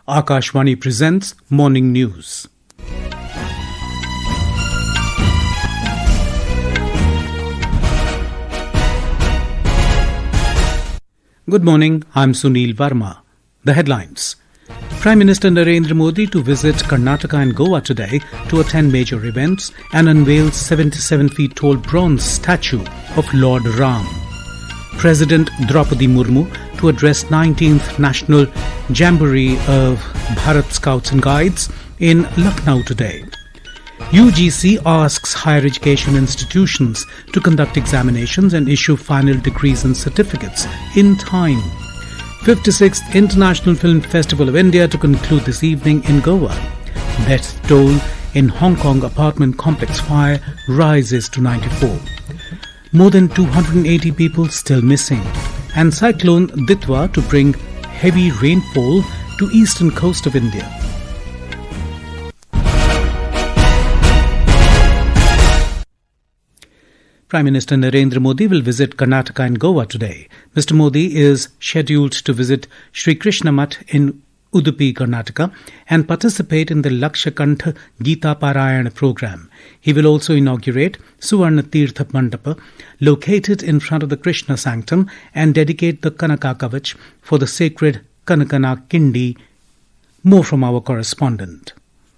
Akashvani presents Morning News. Good morning, I'm Sunil Verma. The headlines. Prime Minister Narendra Modi to visit Karnataka and Goa today to attend major events and unveil 77 feet tall bronze statue of Lord Ram. President Droupadi Murmu to address 19th National Jamboree of Bharat Scouts and Guides in Lucknow today. UGC asks higher education institutions to conduct examinations and issue final degrees and certificates in time. 56th International Film Festival of India to conclude this evening in Goa. Death toll in Hong Kong apartment complex fire rises to 94. More than 280 people still missing. And Cyclone Ditwah to bring heavy rainfall to eastern coast of India. Prime Minister Narendra Modi will visit Karnataka and Goa today. Mr. Modi is scheduled to visit Sri Krishna Math in Udupi, Karnataka, and participate in the Lakshakantha Gita Parayana program. He will also inaugurate Suvarna Tirtha Mandapa, located in front of the Krishna Sanctum, and dedicate the Kanaka Kavach for the sacred Kanakana Kindi. More from our correspondent.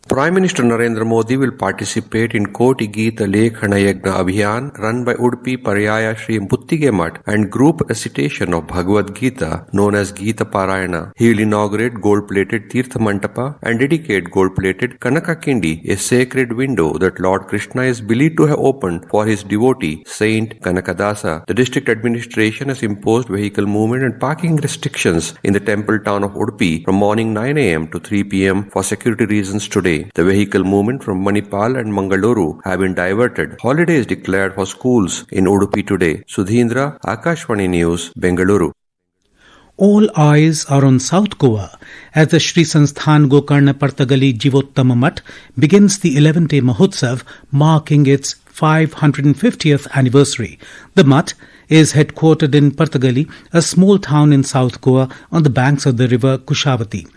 Prime Minister Narendra Modi will participate in Koti Geeta Lekhana Yagna Abhiyan run by Udupi Paryaya Shri Buttige Math and group recitation of Bhagavad Gita known as Gita Parayana. He will inaugurate gold-plated Tirtha Mantapa and dedicate gold-plated Kanaka Kindi, a sacred window that Lord Krishna is believed to have opened for his devotee, Saint Kanakadasa. The district administration has imposed vehicle movement and parking restrictions in the temple town of Udupi from morning 9 a.m. to 3 p.m. for security reasons today. The vehicle movement from Manipal and Mangaluru have been diverted. Holidays declared for schools in Udupi today. Sudhindra, Akashvani News, Bengaluru. All eyes are on South Goa as the Shri Sansthan Gokarna Partagali Jivottama Math begins the 11th-day Mahotsav, marking its 550th anniversary. The Math is headquartered in Partagali, a small town in South Goa on the banks of the river Kushavati.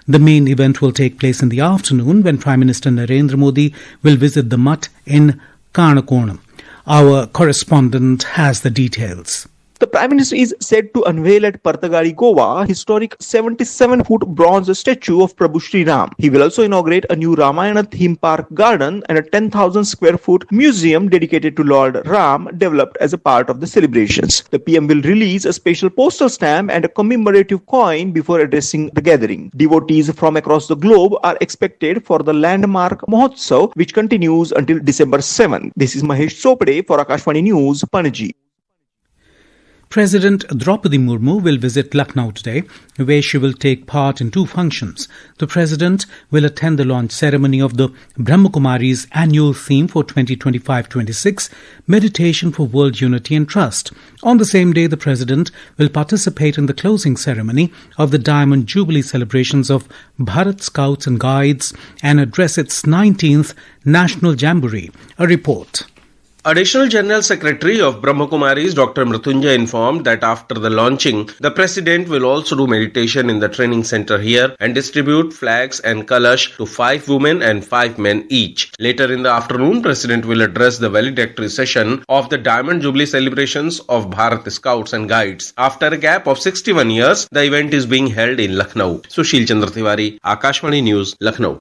The main event will take place in the afternoon when Prime Minister Narendra Modi will visit the Math in Karnakonam. Our correspondent has the details. The Prime Minister is set to unveil at Partagali, Goa, a historic 77-foot bronze statue of Prabhu Sri Ram. He will also inaugurate a new Ramayana theme park garden and a 10,000 square foot museum dedicated to Lord Ram, developed as a part of the celebrations. The PM will release a special postal stamp and a commemorative coin before addressing the gathering. Devotees from across the globe are expected for the landmark Mahotsav, which continues until December 7th. This is Mahesh Chopade for Akashvani News, Panaji. President Droupadi Murmu will visit Lucknow today, where she will take part in two functions. The President will attend the launch ceremony of the Brahmakumari's annual theme for 2025-26, Meditation for World Unity and Trust. On the same day, the President will participate in the closing ceremony of the Diamond Jubilee celebrations of Bharat Scouts and Guides and address its 19th National Jamboree. A report. Additional General Secretary of Brahmakumari's Dr. Mrutyunjay informed that after the launching, the President will also do meditation in the training center here and distribute flags and kalash to 5 women and 5 men each. Later in the afternoon, President will address the valedictory session of the Diamond Jubilee celebrations of Bharat Scouts and Guides. After a gap of 61 years, the event is being held in Lucknow. Sushil Chandra Tiwari, Akashvani News, Lucknow.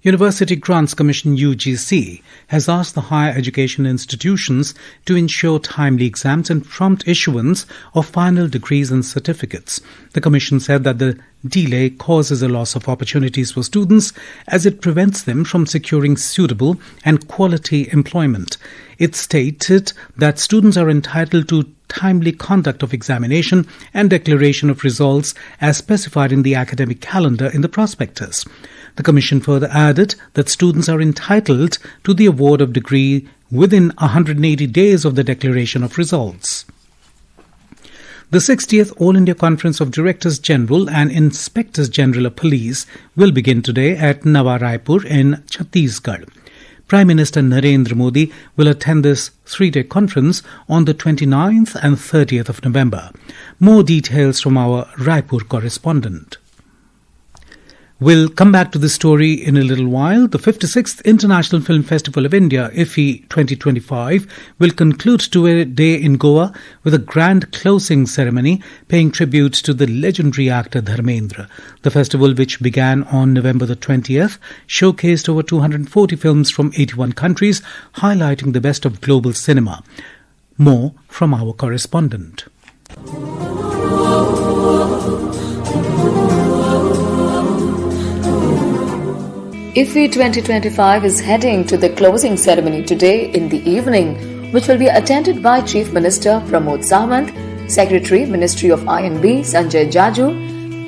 University Grants Commission UGC has asked the higher education institutions to ensure timely exams and prompt issuance of final degrees and certificates. The Commission said that the delay causes a loss of opportunities for students as it prevents them from securing suitable and quality employment. It stated that students are entitled to timely conduct of examination and declaration of results as specified in the academic calendar in the prospectus. The Commission further added that students are entitled to the award of degree within 180 days of the declaration of results. The 60th All India Conference of Directors General and Inspectors General of Police will begin today at Nawa Raipur in Chhattisgarh. Prime Minister Narendra Modi will attend this 3-day conference on the 29th and 30th of November. More details from our Raipur correspondent. We'll come back to this story in a little while. The 56th International Film Festival of India, IFFI 2025, will conclude today in Goa with a grand closing ceremony paying tribute to the legendary actor Dharmendra. The festival, which began on November the 20th, showcased over 240 films from 81 countries, highlighting the best of global cinema. More from our correspondent. IFFI 2025 is heading to the closing ceremony today in the evening, which will be attended by Chief Minister Pramod Sawant, Secretary, Ministry of INB Sanjay Jaju,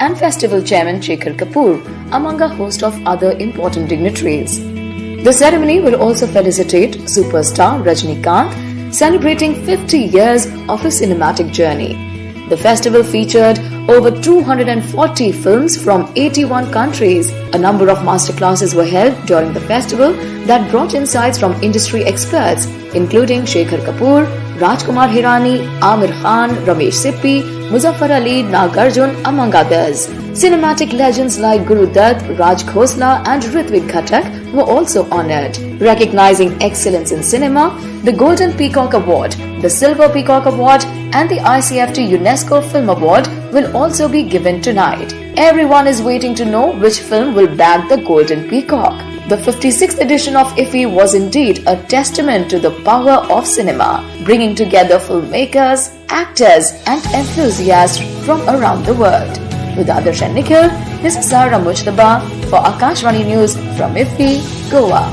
and Festival Chairman Shekhar Kapoor, among a host of other important dignitaries. The ceremony will also felicitate superstar Rajinikanth, celebrating 50 years of his cinematic journey. The festival featured over 240 films from 81 countries. A number of masterclasses were held during the festival that brought insights from industry experts, including Shekhar Kapoor, Rajkumar Hirani, Amir Khan, Ramesh Sippy, Muzaffar Ali, Nagarjun, among others. Cinematic legends like Guru Dutt, Raj Khosla and Ritwik Ghatak were also honoured. Recognizing excellence in cinema, the Golden Peacock Award, the Silver Peacock Award and the ICFT UNESCO Film Award will also be given tonight. Everyone is waiting to know which film will bag the Golden Peacock. The 56th edition of IFFI was indeed a testament to the power of cinema, bringing together filmmakers, actors and enthusiasts from around the world. With Adarsh and Nikhil, this is Sarah Mujtaba for Akashvani News from IFFI, Goa.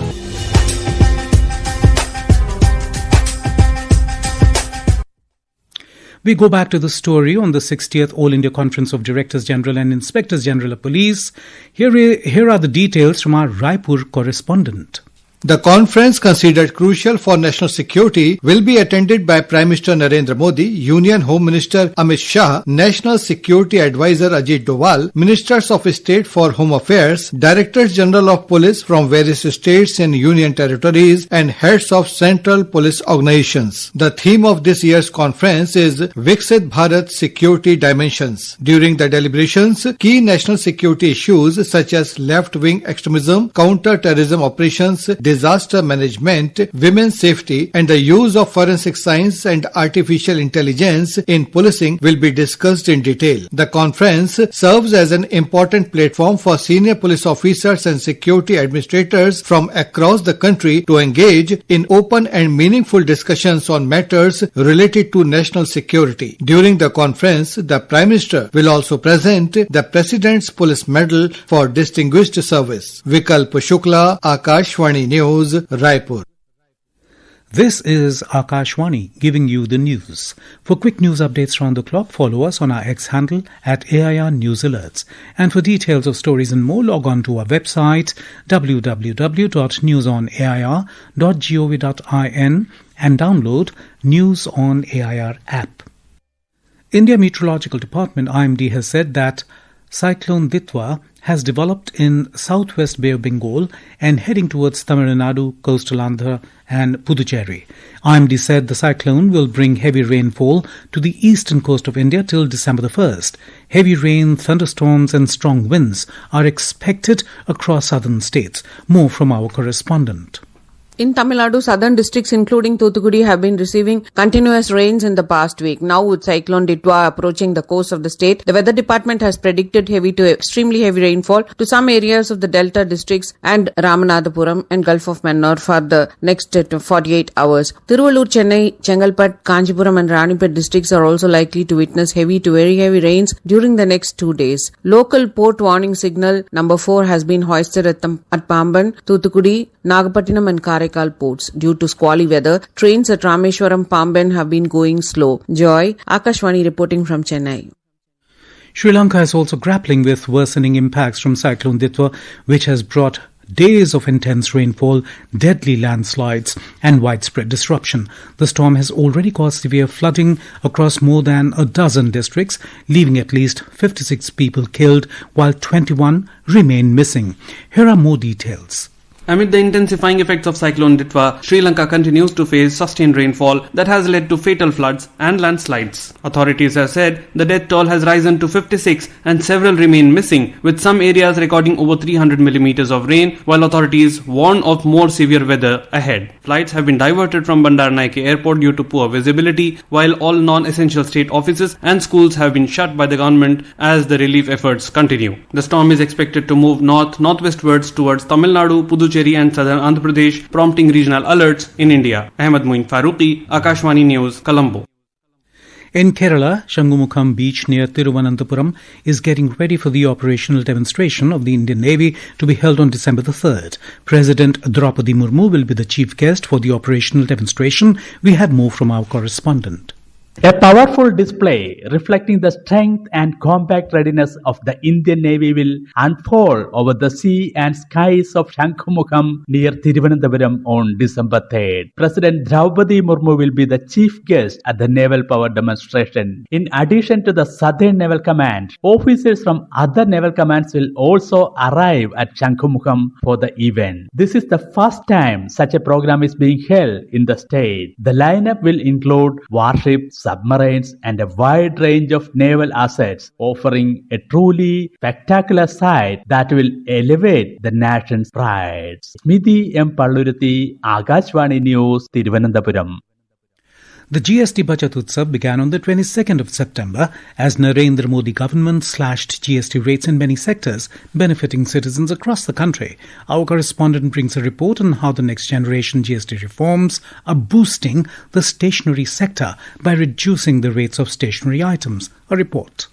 We go back to the story on the 60th All India Conference of Directors General and Inspectors General of Police. Here are the details from our Raipur correspondent. The conference, considered crucial for national security, will be attended by Prime Minister Narendra Modi, Union Home Minister Amit Shah, National Security Advisor Ajit Doval, Ministers of State for Home Affairs, Directors General of Police from various states and union territories, and heads of central police organizations. The theme of this year's conference is Viksit Bharat Security Dimensions. During the deliberations, key national security issues such as left-wing extremism, counter-terrorism operations, disaster management, women's safety, and the use of forensic science and artificial intelligence in policing will be discussed in detail. The conference serves as an important platform for senior police officers and security administrators from across the country to engage in open and meaningful discussions on matters related to national security. During the conference, the Prime Minister will also present the President's Police Medal for Distinguished Service. Vikalp Shukla, Akashvani News, Raipur. This is Akashvani giving you the news. For quick news updates round the clock, follow us on our X handle at AIR News Alerts. And for details of stories and more, log on to our website www.newsonair.gov.in and download News on AIR app. India Meteorological Department IMD has said that Cyclone Ditwah has developed in southwest Bay of Bengal and heading towards Tamil Nadu, coastal Andhra and Puducherry. IMD said the cyclone will bring heavy rainfall to the eastern coast of India till December the 1st. Heavy rain, thunderstorms and strong winds are expected across southern states. More from our correspondent. In Tamil Nadu, southern districts including Thoothukudi have been receiving continuous rains in the past week. Now with Cyclone Ditwah approaching the coast of the state, the weather department has predicted heavy to extremely heavy rainfall to some areas of the Delta districts and Ramanathapuram and Gulf of Mannar for the next 48 hours. Tiruvallur, Chennai, Chengalpat, Kanchipuram and Ranipet districts are also likely to witness heavy to very heavy rains during the next 2 days. Local port warning signal number 4 has been hoisted at Pamban, Thoothukudi, Nagapattinam and Karaikal ports. Due to squally weather, trains at Rameshwaram, Pamban have been going slow. Joy, Akashvani reporting from Chennai. Sri Lanka is also grappling with worsening impacts from Cyclone Ditwah, which has brought days of intense rainfall, deadly landslides and widespread disruption. The storm has already caused severe flooding across more than a dozen districts, leaving at least 56 people killed while 21 remain missing. Here are more details. Amid the intensifying effects of Cyclone Ditwah, Sri Lanka continues to face sustained rainfall that has led to fatal floods and landslides. Authorities have said the death toll has risen to 56 and several remain missing, with some areas recording over 300 millimeters of rain, while authorities warn of more severe weather ahead. Flights have been diverted from Bandaranaike Airport due to poor visibility, while all non-essential state offices and schools have been shut by the government as the relief efforts continue. The storm is expected to move north-northwestwards towards Tamil Nadu, Puducherry and southern Andhra Pradesh, prompting regional alerts in India. Ahmed Moin Farooqi, Akashvani News, Colombo. In Kerala, Shangumukham beach near Thiruvananthapuram is getting ready for the operational demonstration of the Indian Navy to be held on December the 3rd. President Droupadi Murmu will be the chief guest for the operational demonstration. We have more from our correspondent. A powerful display reflecting the strength and compact readiness of the Indian Navy will unfold over the sea and skies of Shangumukham near Thiruvananthapuram on December 3rd. President Droupadi Murmu will be the chief guest at the naval power demonstration. In addition to the Southern Naval Command, officers from other naval commands will also arrive at Shangumukham for the event. This is the first time such a program is being held in the state. The lineup will include warships, submarines and a wide range of naval assets, offering a truly spectacular sight that will elevate the nation's pride. Smiti M. Palluruthi, Akashvani News, Thiruvananthapuram. The GST Bachat Utsav began on the 22nd of September as Narendra Modi government slashed GST rates in many sectors, benefiting citizens across the country. Our correspondent brings a report on how the next generation GST reforms are boosting the stationery sector by reducing the rates of stationery items. A report.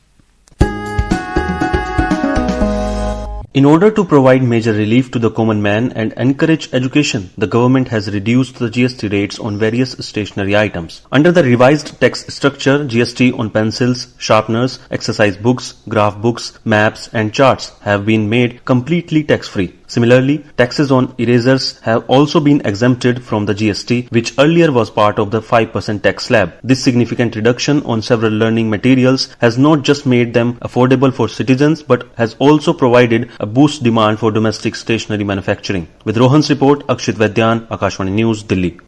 In order to provide major relief to the common man and encourage education, the government has reduced the GST rates on various stationery items. Under the revised tax structure, GST on pencils, sharpeners, exercise books, graph books, maps and charts have been made completely tax-free. Similarly, taxes on erasers have also been exempted from the GST, which earlier was part of the 5% tax slab. This significant reduction on several learning materials has not just made them affordable for citizens, but has also provided a boost demand for domestic stationery manufacturing. With Rohan's report, Akshit Vaidyan, Akashvani News, Delhi.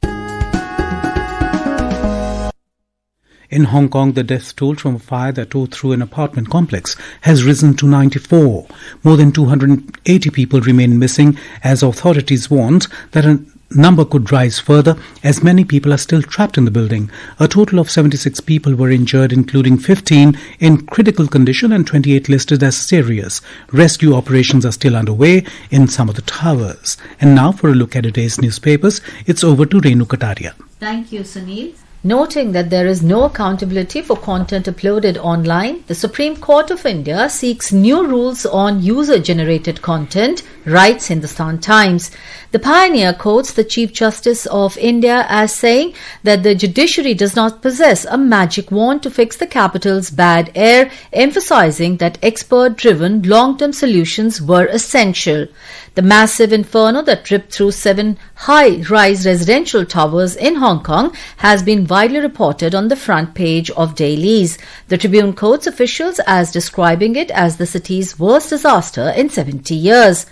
In Hong Kong, the death toll from a fire that tore through an apartment complex has risen to 94. More than 280 people remain missing as authorities warned that a number could rise further as many people are still trapped in the building. A total of 76 people were injured, including 15 in critical condition and 28 listed as serious. Rescue operations are still underway in some of the towers. And now for a look at today's newspapers, it's over to Renu Kataria. Thank you, Sunil. Noting that there is no accountability for content uploaded online, the Supreme Court of India seeks new rules on user-generated content, writes Hindustan Times. The pioneer quotes the Chief Justice of India as saying that the judiciary does not possess a magic wand to fix the capital's bad air, emphasizing that expert-driven long-term solutions were essential. The massive inferno that ripped through 7 high-rise residential towers in Hong Kong has been widely reported on the front page of dailies. The Tribune quotes officials as describing it as the city's worst disaster in 70 years.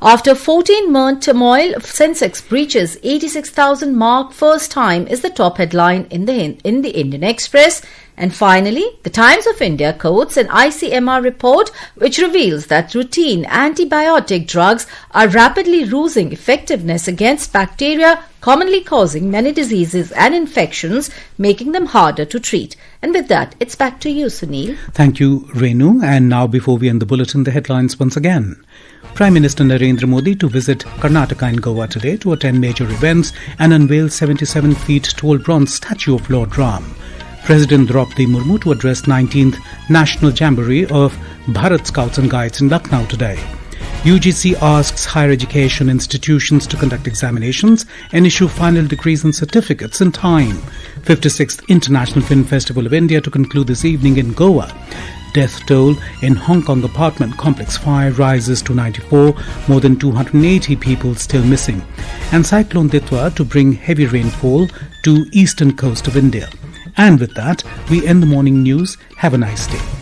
After 14-month turmoil, Sensex breaches 86,000 mark first time is the top headline in the Indian Express. And finally, the Times of India quotes an ICMR report which reveals that routine antibiotic drugs are rapidly losing effectiveness against bacteria, commonly causing many diseases and infections, making them harder to treat. And with that, it's back to you, Sunil. Thank you, Renu. And now, before we end the bulletin, the headlines once again. Prime Minister Narendra Modi to visit Karnataka and Goa today to attend major events and unveil 77 feet tall bronze statue of Lord Ram. President Droupadi Murmu to address 19th National Jamboree of Bharat Scouts and Guides in Lucknow today. UGC asks higher education institutions to conduct examinations and issue final degrees and certificates in time. 56th International Film Festival of India to conclude this evening in Goa. Death toll in Hong Kong apartment complex fire rises to 94, more than 280 people still missing. And Cyclone Ditwah to bring heavy rainfall to eastern coast of India. And with that, we end the morning news. Have a nice day.